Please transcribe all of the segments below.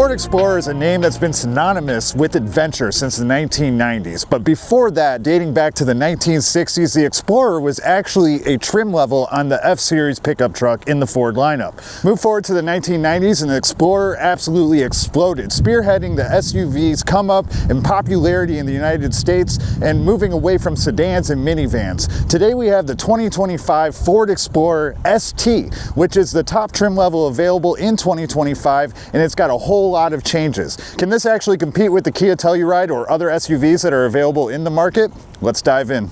Ford Explorer is a name that's been synonymous with adventure since the 1990s, but before that, dating back to the 1960s, the Explorer was actually a trim level on the F-Series pickup truck in the Ford lineup. Move forward to the 1990s and the Explorer absolutely exploded, spearheading the SUV's come up in popularity in the United States and moving away from sedans and minivans. Today we have the 2025 Ford Explorer ST, which is the top trim level available in 2025, and it's got a whole lot of changes. Can this actually compete with the Kia Telluride or other SUVs that are available in the market? Let's dive in.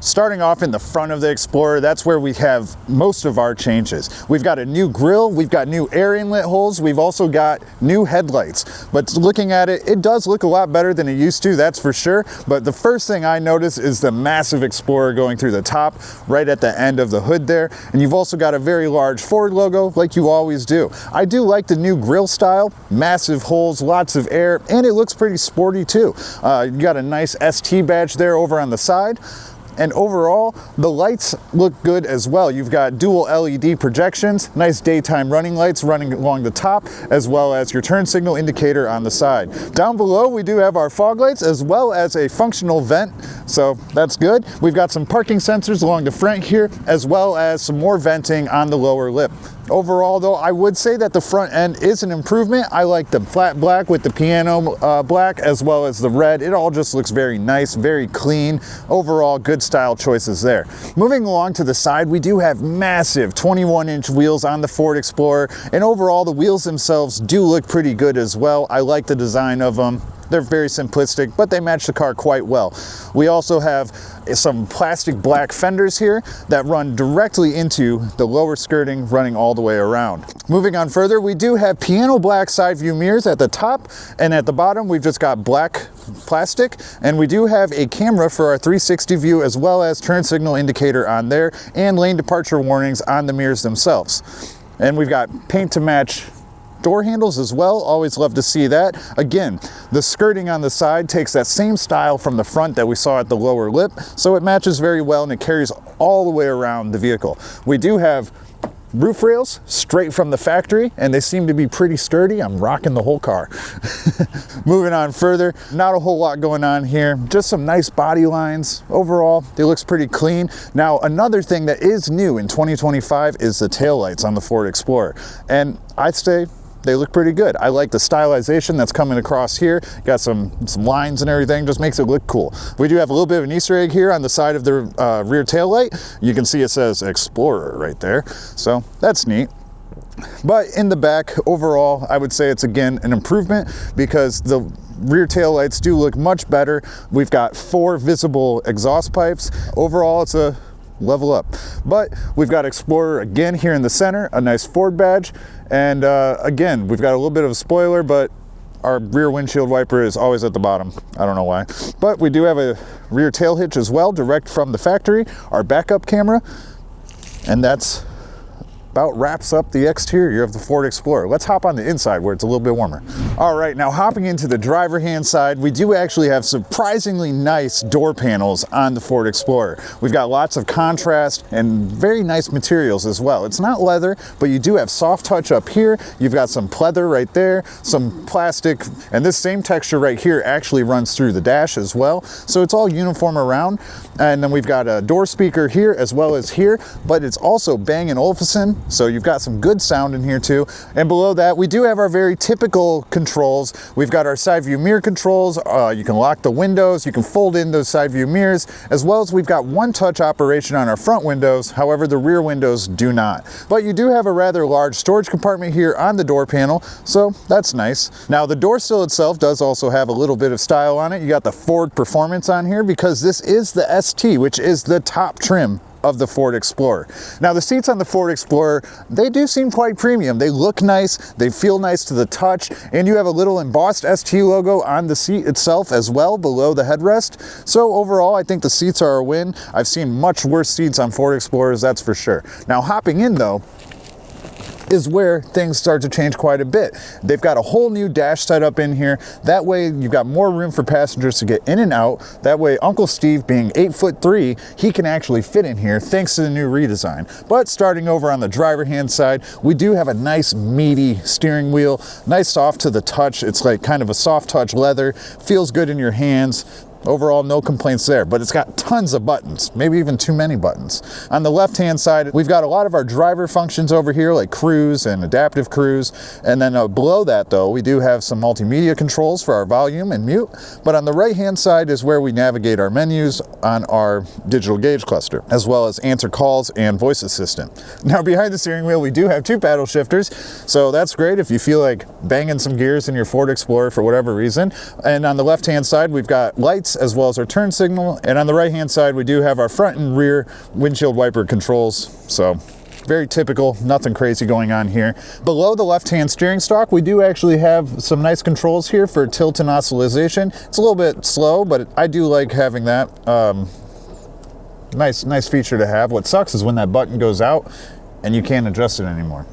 Starting off in the front of the Explorer, that's where we have most of our changes. We've got a new grille, we've got new air inlet holes, we've also got new headlights. But looking at it, it does look a lot better than it used to, that's for sure. But the first thing I notice is the massive Explorer going through the top, right at the end of the hood there. And you've also got a very large Ford logo, like you always do. I do like the new grille style, massive holes, lots of air, and it looks pretty sporty too. You got a nice ST badge there over on the side. And overall, the lights look good as well. You've got dual LED projections, nice daytime running lights running along the top, as well as your turn signal indicator on the side. Down below, we do have our fog lights as well as a functional vent, so that's good. We've got some parking sensors along the front here, as well as some more venting on the lower lip. Overall though, I would say that the front end is an improvement. I like the flat black with the piano black as well as the red. It all just looks very nice, very clean. Overall, good style choices there. Moving along to the side, we do have massive 21-inch wheels on the Ford Explorer, and overall the wheels themselves do look pretty good as well. I like the design of them. They're very simplistic, but they match the car quite well. We also have some plastic black fenders here that run directly into the lower skirting, running all the way around. Moving on further, we do have piano black side view mirrors at the top, and at the bottom we've just got black plastic, and we do have a camera for our 360 view as well as turn signal indicator on there and lane departure warnings on the mirrors themselves. And we've got paint to match door handles as well, always love to see that. Again, the skirting on the side takes that same style from the front that we saw at the lower lip, so it matches very well and it carries all the way around the vehicle. We do have roof rails straight from the factory, and they seem to be pretty sturdy. I'm rocking the whole car. Moving on further, not a whole lot going on here, just some nice body lines. Overall, it looks pretty clean. Now, another thing that is new in 2025 is the taillights on the Ford Explorer, and I'd say they look pretty good. I like the stylization that's coming across here. Got some lines and everything, just makes it look cool. We do have a little bit of an Easter egg here on the side of the rear tail light. You can see it says Explorer right there, so that's neat. But in the back, overall, I would say it's again an improvement because the rear tail lights do look much better. We've got 4 visible exhaust pipes. Overall, it's a level up. But we've got Explorer again here in the center, a nice Ford badge, and again, we've got a little bit of a spoiler, but our rear windshield wiper is always at the bottom. I don't know why. But we do have a rear tail hitch as well, direct from the factory, our backup camera, and that's about wraps up the exterior of the Ford Explorer. Let's hop on the inside where it's a little bit warmer. All right, now hopping into the driver hand side, we do actually have surprisingly nice door panels on the Ford Explorer. We've got lots of contrast and very nice materials as well. It's not leather, but you do have soft touch up here. You've got some pleather right there, some plastic, and this same texture right here actually runs through the dash as well. So it's all uniform around. And then we've got a door speaker here as well as here, but it's also Bang & Olufsen. So you've got some good sound in here too. And below that, we do have our very typical controls. We've got our side view mirror controls. You can lock the windows. You can fold in those side view mirrors, as well as we've got one touch operation on our front windows. However, the rear windows do not. But you do have a rather large storage compartment here on the door panel, so that's nice. Now the door sill itself does also have a little bit of style on it. You got the Ford Performance on here because this is the ST, which is the top trim of the Ford Explorer. Now the seats on the Ford Explorer, they do seem quite premium. They look nice, they feel nice to the touch, and you have a little embossed ST logo on the seat itself as well below the headrest. So overall, I think the seats are a win. I've seen much worse seats on Ford Explorers, that's for sure. Now hopping in though, is where things start to change quite a bit. They've got a whole new dash setup in here. That way you've got more room for passengers to get in and out. That way Uncle Steve, being 8'3", he can actually fit in here thanks to the new redesign. But starting over on the driver hand side, we do have a nice meaty steering wheel, nice soft to the touch. It's like kind of a soft touch leather, feels good in your hands. Overall, no complaints there, but it's got tons of buttons, maybe even too many buttons. On the left-hand side, we've got a lot of our driver functions over here, like cruise and adaptive cruise. And then below that, though, we do have some multimedia controls for our volume and mute. But on the right-hand side is where we navigate our menus on our digital gauge cluster, as well as answer calls and voice assistant. Now, behind the steering wheel, we do have 2 paddle shifters, so that's great if you feel like banging some gears in your Ford Explorer for whatever reason. And on the left-hand side, we've got lights, as well as our turn signal, and on the right hand side we do have our front and rear windshield wiper controls. So very typical, nothing crazy going on here. Below the left hand steering stalk, we do actually have some nice controls here for tilt and oscillation. It's a little bit slow, but I do like having that. Nice feature to have. What sucks is when that button goes out and you can't adjust it anymore.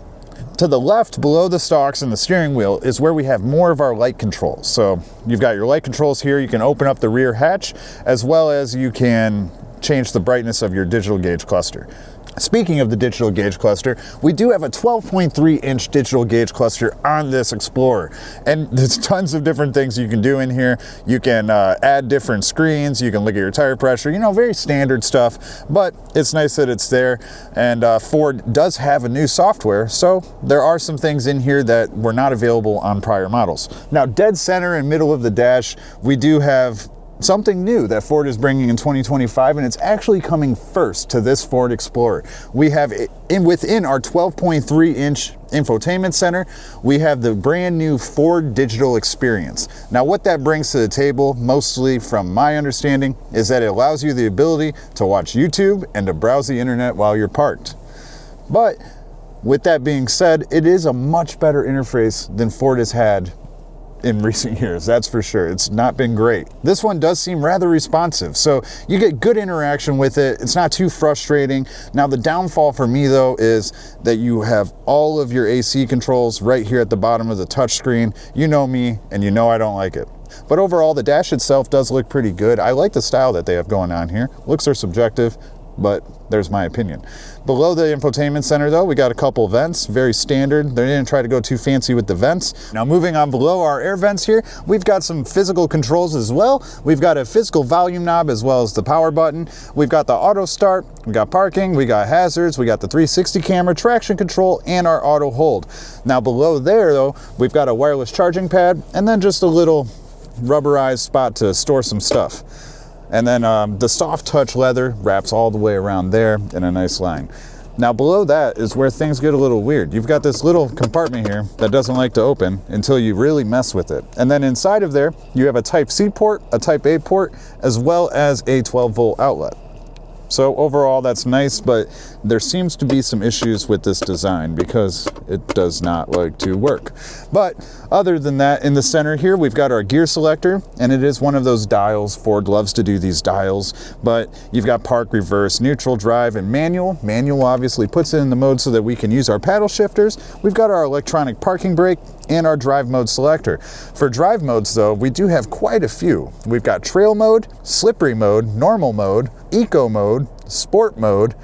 To the left, below the stalks and the steering wheel, is where we have more of our light controls. So you've got your light controls here. You can open up the rear hatch, as well as you can change the brightness of your digital gauge cluster. Speaking of the digital gauge cluster, we do have a 12.3-inch digital gauge cluster on this Explorer. And there's tons of different things you can do in here. You can add different screens, you can look at your tire pressure, you know, very standard stuff, but it's nice that it's there. And Ford does have a new software, so there are some things in here that were not available on prior models. Now, dead center and middle of the dash, we do have something new that Ford is bringing in 2025, and it's actually coming first to this Ford Explorer. We have within our 12.3-inch infotainment center, we have the brand new Ford Digital Experience. Now, what that brings to the table, mostly from my understanding, is that it allows you the ability to watch YouTube and to browse the internet while you're parked. But with that being said, it is a much better interface than Ford has had in recent years, that's for sure. It's not been great. This one does seem rather responsive, so you get good interaction with it. It's not too frustrating. Now, the downfall for me, though, is that you have all of your AC controls right here at the bottom of the touchscreen. You know me, and you know I don't like it. But overall, the dash itself does look pretty good. I like the style that they have going on here. Looks are subjective, but there's my opinion. Below the infotainment center, though, we got a couple vents, very standard. They didn't try to go too fancy with the vents. Now, moving on below our air vents here, we've got some physical controls as well. We've got a physical volume knob as well as the power button. We've got the auto start, we got parking, we got hazards, we got the 360 camera, traction control, and our auto hold. Now, below there, though, we've got a wireless charging pad and then just a little rubberized spot to store some stuff. And then the soft touch leather wraps all the way around there in a nice line. Now, below that is where things get a little weird. You've got this little compartment here that doesn't like to open until you really mess with it. And then inside of there, you have a Type-C port, a Type-A port, as well as a 12-volt outlet. So overall, that's nice, but there seems to be some issues with this design because it does not like to work. But other than that, in the center here, we've got our gear selector, and it is one of those dials. Ford loves to do these dials, but you've got park, reverse, neutral, drive, and manual. Manual obviously puts it in the mode so that we can use our paddle shifters. We've got our electronic parking brake and our drive mode selector. For drive modes, though, we do have quite a few. We've got trail mode, slippery mode, normal mode, eco mode, sport mode,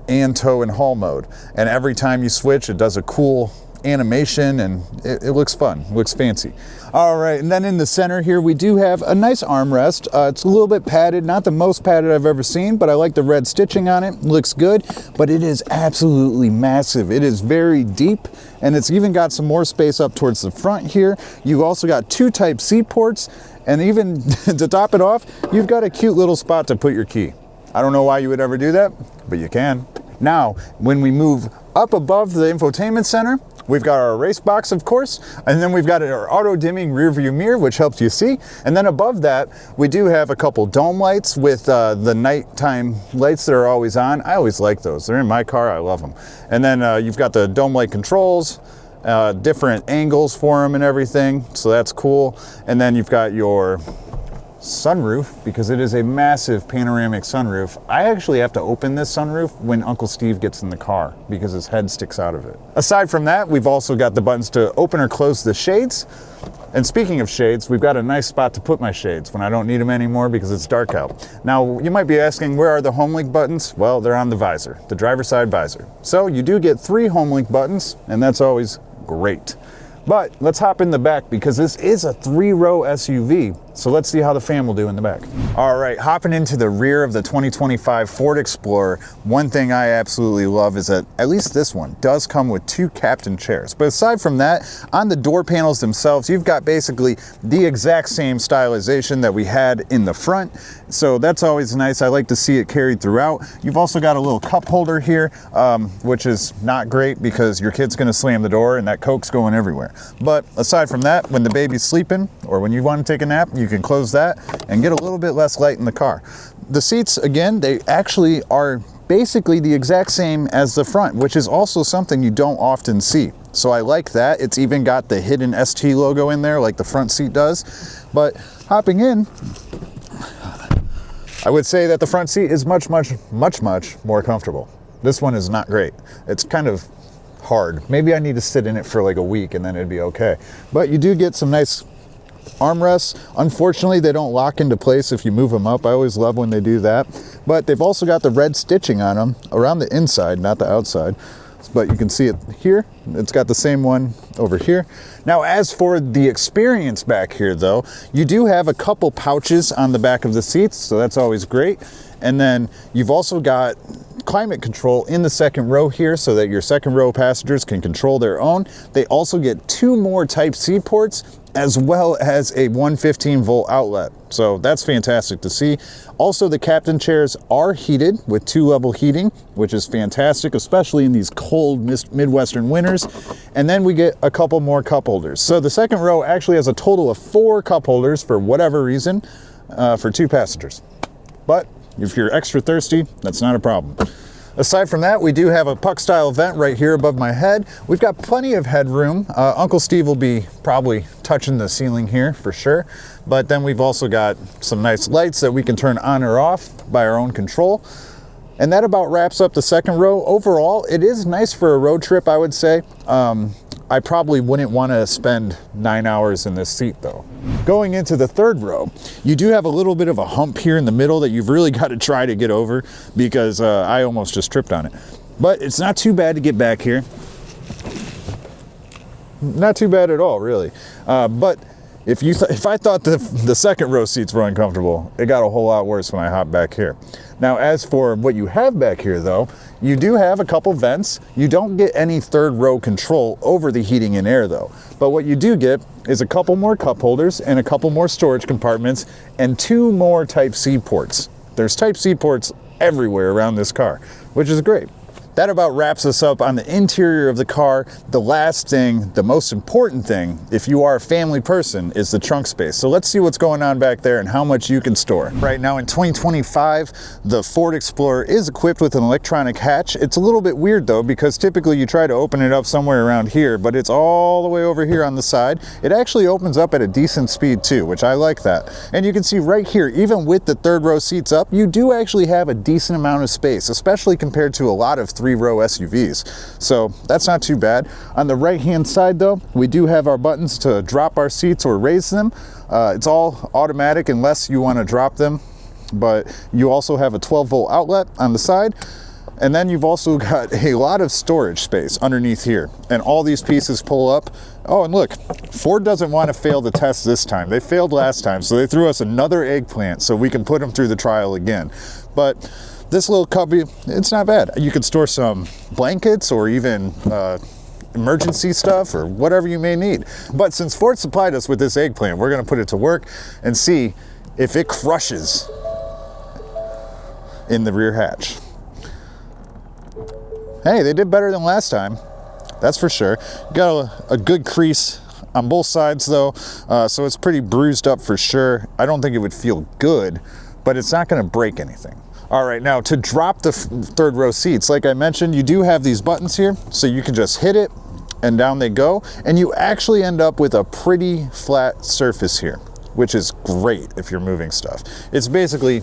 and tow and haul mode. And every time you switch, it does a cool animation, and it looks fun, it looks fancy. All right, and then in the center here, we do have a nice armrest. It's a little bit padded, not the most padded I've ever seen, but I like the red stitching on it. It looks good, but it is absolutely massive. It is very deep, and it's even got some more space up towards the front here. You also got 2 Type-C ports, and even to top it off, you've got a cute little spot to put your key. I don't know why you would ever do that, but you can. Now, when we move up above the infotainment center, we've got our race box, of course, and then we've got our auto-dimming rear view mirror, which helps you see. And then above that, we do have a couple dome lights with the nighttime lights that are always on. I always like those. They're in my car. I love them. And then you've got the dome light controls, different angles for them and everything, so that's cool. And then you've got your sunroof, because it is a massive panoramic sunroof. I actually have to open this sunroof when Uncle Steve gets in the car because his head sticks out of it. Aside from that, we've also got the buttons to open or close the shades. And speaking of shades, we've got a nice spot to put my shades when I don't need them anymore because it's dark out. Now, you might be asking, where are the HomeLink buttons? Well, they're on the visor, the driver's side visor. So you do get 3 HomeLink buttons, and that's always great. But let's hop in the back because this is a 3-row SUV. So let's see how the fam will do in the back. All right, hopping into the rear of the 2025 Ford Explorer, one thing I absolutely love is that at least this one does come with 2 captain chairs. But aside from that, on the door panels themselves, you've got basically the exact same stylization that we had in the front. So that's always nice. I like to see it carried throughout. You've also got a little cup holder here, which is not great because your kid's gonna slam the door and that Coke's going everywhere. But aside from that, when the baby's sleeping or when you want to take a nap, you can close that and get a little bit less light in the car. The seats, again, they actually are basically the exact same as the front, which is also something you don't often see. So I like that. It's even got the hidden ST logo in there like the front seat does. But hopping in, I would say that the front seat is much more comfortable. This one is not great. It's kind of hard. Maybe I need to sit in it for like a week and then it'd be okay. But you do get some nice armrests. Unfortunately, they don't lock into place if you move them up. I always love when they do that. But they've also got the red stitching on them around the inside, not the outside. But you can see it here. It's got the same one over here. Now, as for the experience back here, though, you do have a couple pouches on the back of the seats, so that's always great. And then you've also got climate control in the second row here so that your second row passengers can control their own. They also get 2 more Type-C ports as well as a 115-volt outlet. So that's fantastic to see. Also, the captain chairs are heated with 2-level heating, which is fantastic, especially in these cold Midwestern winters. And then we get a couple more cup holders. So the second row actually has a total of 4 cup holders for whatever reason for 2 passengers. But if you're extra thirsty, that's not a problem. Aside from that, we do have a puck-style vent right here above my head. We've got plenty of headroom. Uncle Steve will be probably touching the ceiling here for sure. But then we've also got some nice lights that we can turn on or off by our own control. And that about wraps up the second row. Overall, it is nice for a road trip, I would say. I probably wouldn't want to spend 9 hours in this seat though. Going into the third row, you do have a little bit of a hump here in the middle that you've really got to try to get over because I almost just tripped on it. But it's not too bad to get back here. Not too bad at all, really. But if I thought the second row seats were uncomfortable, it got a whole lot worse when I hopped back here. Now, as for what you have back here though, you do have a couple vents. You don't get any third row control over the heating and air though. But what you do get is a couple more cup holders and a couple more storage compartments and 2 more Type-C ports. There's Type-C ports everywhere around this car, which is great. That about wraps us up on the interior of the car. The last thing, the most important thing, if you are a family person, is the trunk space. So let's see what's going on back there and how much you can store. Right now in 2025, the Ford Explorer is equipped with an electronic hatch. It's a little bit weird though, because typically you try to open it up somewhere around here, but it's all the way over here on the side. It actually opens up at a decent speed too, which I like that. And you can see right here, even with the third row seats up, you do actually have a decent amount of space, especially compared to a lot of 3-row SUVs. So that's not too bad. On the right hand side though, we do have our buttons to drop our seats or raise them. It's all automatic unless you want to drop them, but you also have a 12-volt outlet on the side. And then you've also got a lot of storage space underneath here, and all these pieces pull up. Oh, and look, Ford doesn't want to fail the test this time. They failed last time, so they threw us another eggplant so we can put them through the trial again. But this little cubby, it's not bad. You could store some blankets or even emergency stuff or whatever you may need. But since Ford supplied us with this eggplant, we're going to put it to work and see if it crushes in the rear hatch. Hey, they did better than last time. That's for sure. Got a good crease on both sides though, so it's pretty bruised up for sure. I don't think it would feel good, but it's not going to break anything. All right, now to drop the third row seats, like I mentioned, you do have these buttons here, so you can just hit it and down they go, and you actually end up with a pretty flat surface here, which is great if you're moving stuff. It's basically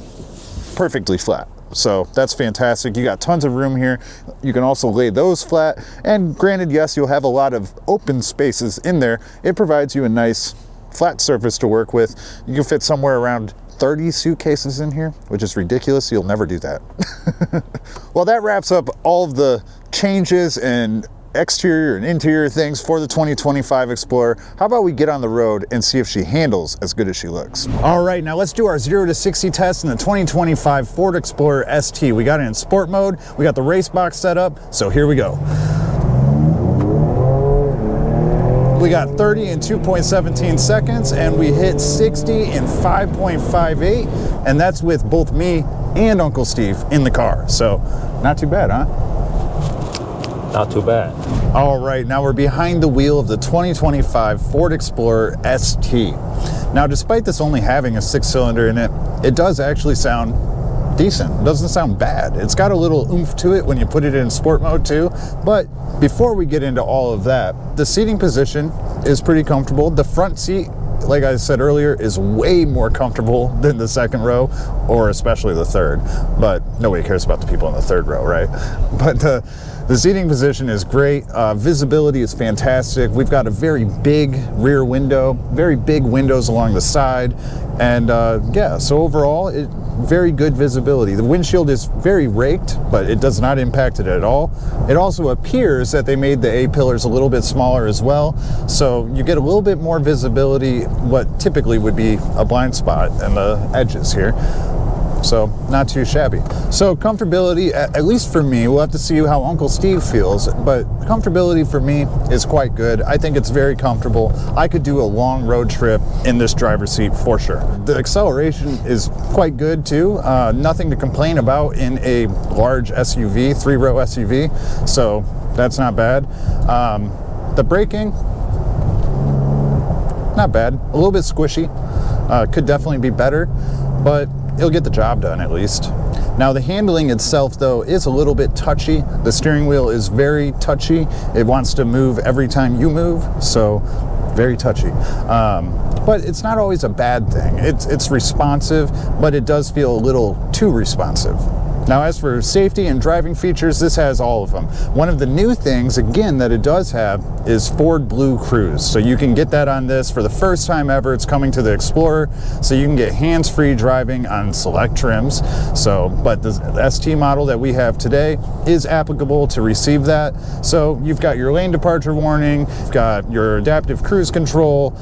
perfectly flat. So that's fantastic. You got tons of room here. You can also lay those flat. And granted, yes, you'll have a lot of open spaces in there. It provides you a nice flat surface to work with. You can fit somewhere around 30 suitcases in here, which is ridiculous. You'll never do that. Well, that wraps up all of the changes and exterior and interior things for the 2025 Explorer. How about we get on the road and see if she handles as good as she looks? All right, now let's do our 0 to 60 test in the 2025 Ford Explorer ST. We got it in sport mode. We got the race box set up. So here we go. We got 30 in 2.17 seconds, and we hit 60 in 5.58, and that's with both me and Uncle Steve in the car. So not too bad, huh? Not too bad. All right, now we're behind the wheel of the 2025 Ford Explorer ST. Now, despite this only having a 6-cylinder in it, it does actually sound decent. It doesn't sound bad. It's got a little oomph to it when you put it in sport mode too. But before we get into all of that, the seating position is pretty comfortable. The front seat, like I said earlier, is way more comfortable than the second row, or especially the third. But nobody cares about the people in the third row, right? But the seating position is great. Visibility is fantastic. We've got a very big rear window, very big windows along the side. And yeah, so overall, very good visibility. The windshield is very raked, but it does not impact it at all. It also appears that they made the A-pillars a little bit smaller as well, so you get a little bit more visibility, what typically would be a blind spot in the edges here. So not too shabby. So comfortability, at least for me, we'll have to see how Uncle Steve feels, but comfortability for me is quite good. I think it's very comfortable. I could do a long road trip in this driver's seat for sure. The acceleration is quite good too. Nothing to complain about in a large SUV, 3-row SUV. So that's not bad. The braking, not bad. A little bit squishy. Could definitely be better, but it'll get the job done at least. Now the handling itself though is a little bit touchy. The steering wheel is very touchy. It wants to move every time you move, so very touchy. But it's not always a bad thing. It's responsive, but it does feel a little too responsive. Now as for safety and driving features, this has all of them. One of the new things, again, that it does have is Ford Blue Cruise. So you can get that on this for the first time ever. It's coming to the Explorer, so you can get hands-free driving on select trims. So, but the ST model that we have today is applicable to receive that. So you've got your lane departure warning, you've got your adaptive cruise control,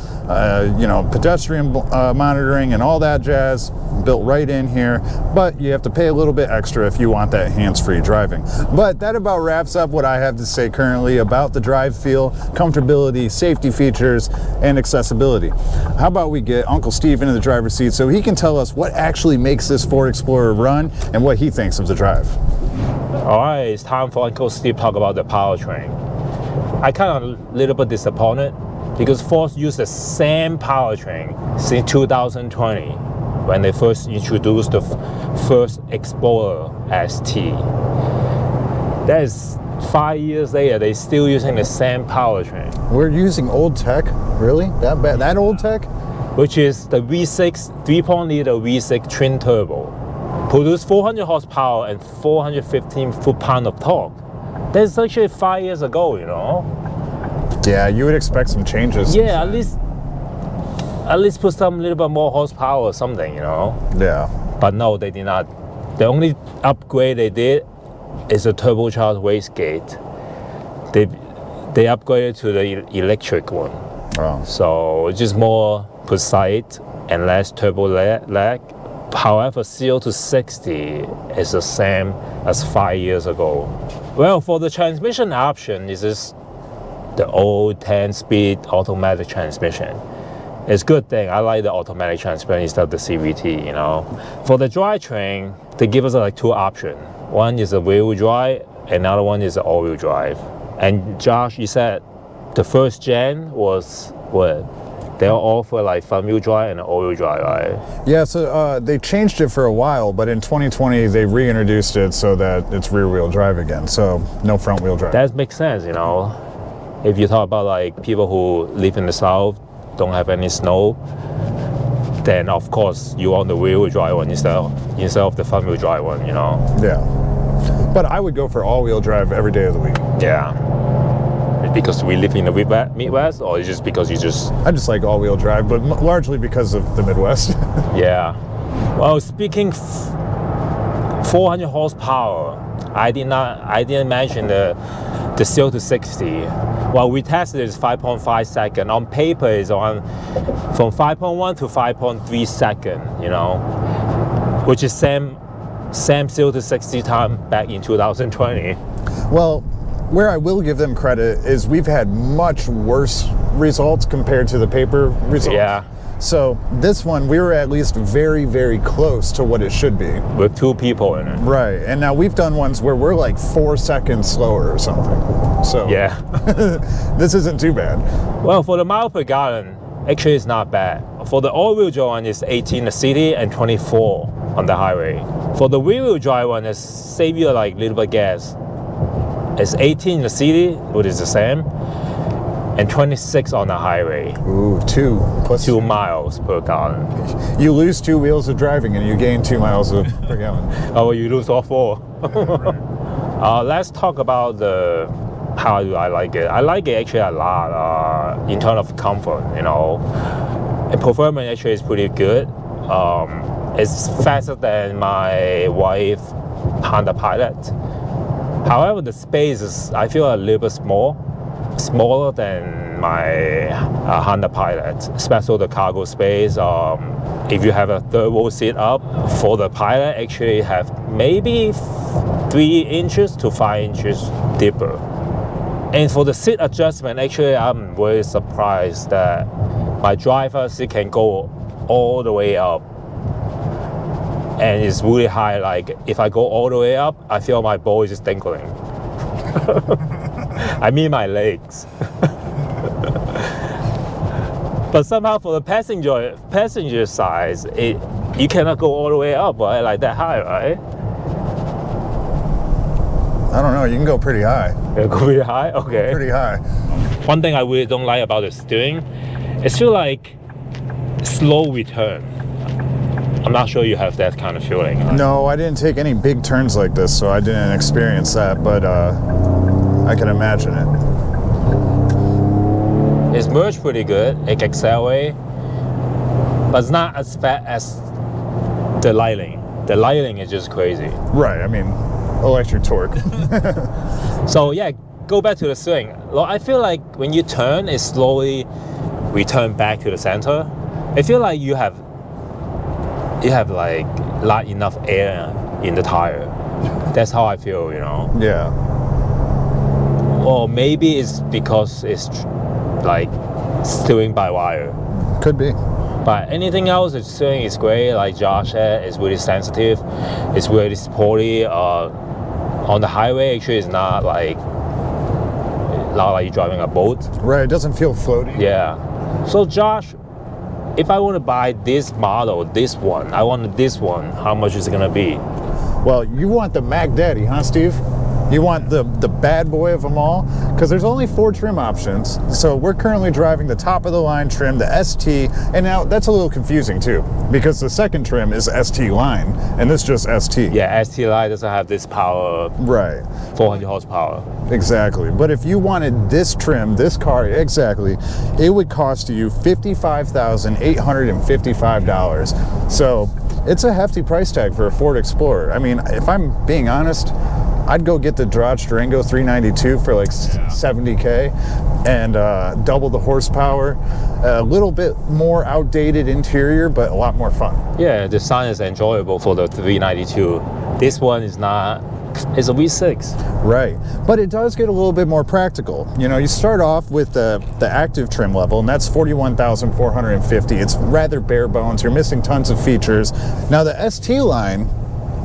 you know, pedestrian monitoring and all that jazz built right in here, but you have to pay a little bit extra if you want that hands-free driving. But that about wraps up what I have to say currently about the drive feel, comfortability, safety features, and accessibility. How about we get Uncle Steve into the driver's seat so he can tell us what actually makes this Ford Explorer run and what he thinks of the drive. All right, it's time for Uncle Steve to talk about the powertrain. I kind of a little bit disappointed because Ford used the same powertrain since 2020. When they first introduced the first Explorer ST. That is 5 years later, they're still using the same powertrain. We're using old tech? Really? That bad? That old tech? Which is the V6, 3.0-liter V6 twin turbo. Produced 400 horsepower and 415 foot-pound of torque. That's actually 5 years ago, you know? Yeah, you would expect some changes. Yeah, at least put some little bit more horsepower or something, you know? Yeah. But no, they did not. The only upgrade they did is a turbocharged wastegate. They upgraded to the electric one. Oh. So it's just more precise and less turbo lag. However, 0 to 60 is the same as 5 years ago. Well, for the transmission option, this is the old 10-speed automatic transmission. It's a good thing. I like the automatic transmission instead of the CVT, you know. For the drivetrain, they give us like two options. One is a rear-wheel drive, another one is an all-wheel drive. And Josh, you said the first gen was what? They'll offer like front-wheel drive and all-wheel drive, right? Yeah, so they changed it for a while, but in 2020 they reintroduced it so that it's rear-wheel drive again. So no front-wheel drive. That makes sense, you know. If you talk about like people who live in the South, don't have any snow, then of course you want the rear-wheel drive one instead of the front-wheel drive one, you know. Yeah. But I would go for all-wheel drive every day of the week. Yeah. Because we live in the Midwest, or just because you just... I just like all-wheel drive, but largely because of the Midwest. Yeah. Well, speaking 400 horsepower, I didn't mention the 0 to 60. Well, we tested it 5.5 second. On paper, it's on from 5.1 to 5.3 second, you know, which is same 0 to 60 time back in 2020. Well, where I will give them credit is we've had much worse results compared to the paper results. Yeah. So this one, we were at least very, very close to what it should be. With 2 people in it. Right. And now we've done ones where we're like 4 seconds slower or something. So yeah. This isn't too bad. Well, for the mile per gallon, actually it's not bad. For the all-wheel drive one, it's 18 in the city and 24 on the highway. For the rear-wheel drive one, it's save you like a little bit gas. It's 18 in the city, which is the same, and 26 on the highway. Ooh, 2 plus 2 miles per gallon. You lose 2 wheels of driving and you gain 2 miles per gallon. Oh, you lose all 4. Let's talk about how do I like it. I like it actually a lot in terms of comfort, you know. And performance actually is pretty good. It's faster than my wife Honda Pilot. However, the space is, I feel, a little bit smaller than my Honda Pilot, especially the cargo space. If you have a third row seat up, for the Pilot, actually have maybe 3 inches to 5 inches deeper. And for the seat adjustment, actually, I'm very surprised that my driver's seat can go all the way up. And it's really high, like if I go all the way up, I feel my ball is just dangling. I mean my legs. But somehow for the passenger size, you cannot go all the way up, right? Like that high, right? I don't know, you can go pretty high. You go pretty high? Okay. Pretty high. One thing I really don't like about the steering, it's feel like slow return. I'm not sure you have that kind of feeling. Right? No, I didn't take any big turns like this, so I didn't experience that, but I can imagine it. It's merged pretty good, it can accelerate, but it's not as fast as the Lightning. The Lightning is just crazy. Right, I mean, electric torque. So yeah, go back to the swing. I feel like when you turn, it slowly return back to the center. I feel like you have like not enough air in the tire. That's how I feel, you know. Yeah. Or maybe it's because it's like steering by wire. Could be. But anything else, the steering is great. Like Josh said, it's really sensitive. It's really sporty. On the highway, actually, it's not like you're driving a boat. Right. It doesn't feel floaty. Yeah. So Josh, if I want to buy this model, this one, I want this one, how much is it gonna be? Well, you want the Mac Daddy, huh, Steve? You want the bad boy of them all? Because there's only 4 trim options. So we're currently driving the top of the line trim, the ST, and now that's a little confusing too, because the second trim is ST line, and this just ST. Yeah, ST line doesn't have this power. Right. 400 horsepower. Exactly. But if you wanted this trim, this car, exactly, it would cost you $55,855. So it's a hefty price tag for a Ford Explorer. I mean, if I'm being honest, I'd go get the Dodge Durango 392 for like $70K and double the horsepower, a little bit more outdated interior, but a lot more fun. Yeah, the design is enjoyable for the 392. This one is not, it's a V6. Right, but it does get a little bit more practical. You know, you start off with the active trim level, and that's $41,450. It's rather bare bones. You're missing tons of features. Now the ST line,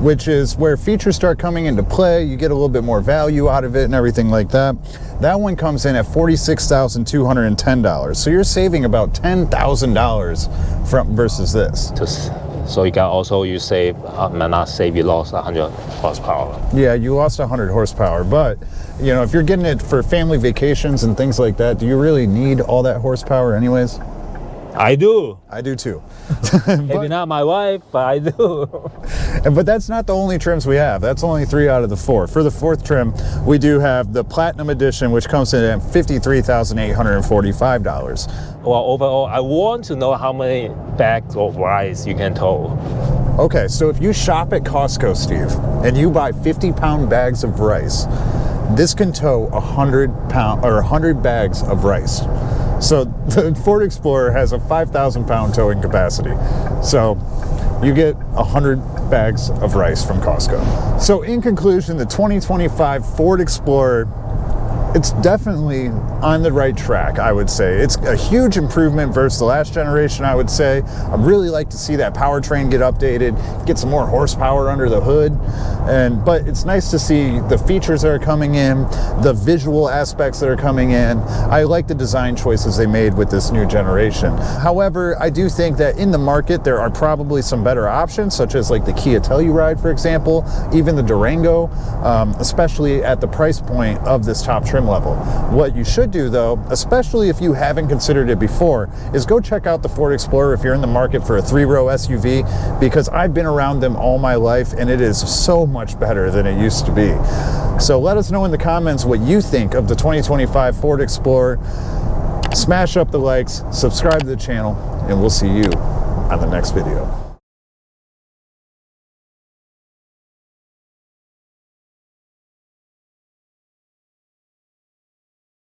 which is where features start coming into play, you get a little bit more value out of it and everything like that. That one comes in at $46,210. So you're saving about $10,000 from versus this. So you can also, you save, not save, you lost 100 horsepower. Yeah, you lost 100 horsepower, but you know, if you're getting it for family vacations and things like that, do you really need all that horsepower anyways? I do. I do too. Maybe not my wife, but I do. But that's not the only trims we have. That's only 3 out of the 4. For the 4th trim, we do have the Platinum Edition, which comes in at $53,845. Well, overall, I want to know how many bags of rice you can tow. Okay, so if you shop at Costco, Steve, and you buy 50-pound bags of rice, this can tow 100 bags of rice. So the Ford Explorer has a 5,000-pound towing capacity. So you get 100 bags of rice from Costco. So in conclusion, the 2025 Ford Explorer, it's definitely on the right track, I would say. It's a huge improvement versus the last generation, I would say. I'd really like to see that powertrain get updated, get some more horsepower under the hood. But it's nice to see the features that are coming in, the visual aspects that are coming in. I like the design choices they made with this new generation. However, I do think that in the market, there are probably some better options, such as like the Kia Telluride, for example, even the Durango, especially at the price point of this top trim level. What you should do though, especially if you haven't considered it before, is go check out the Ford Explorer if you're in the market for a 3-row SUV, because I've been around them all my life and it is so much better than it used to be. So let us know in the comments what you think of the 2025 Ford Explorer. Smash up the likes, subscribe to the channel, and we'll see you on the next video.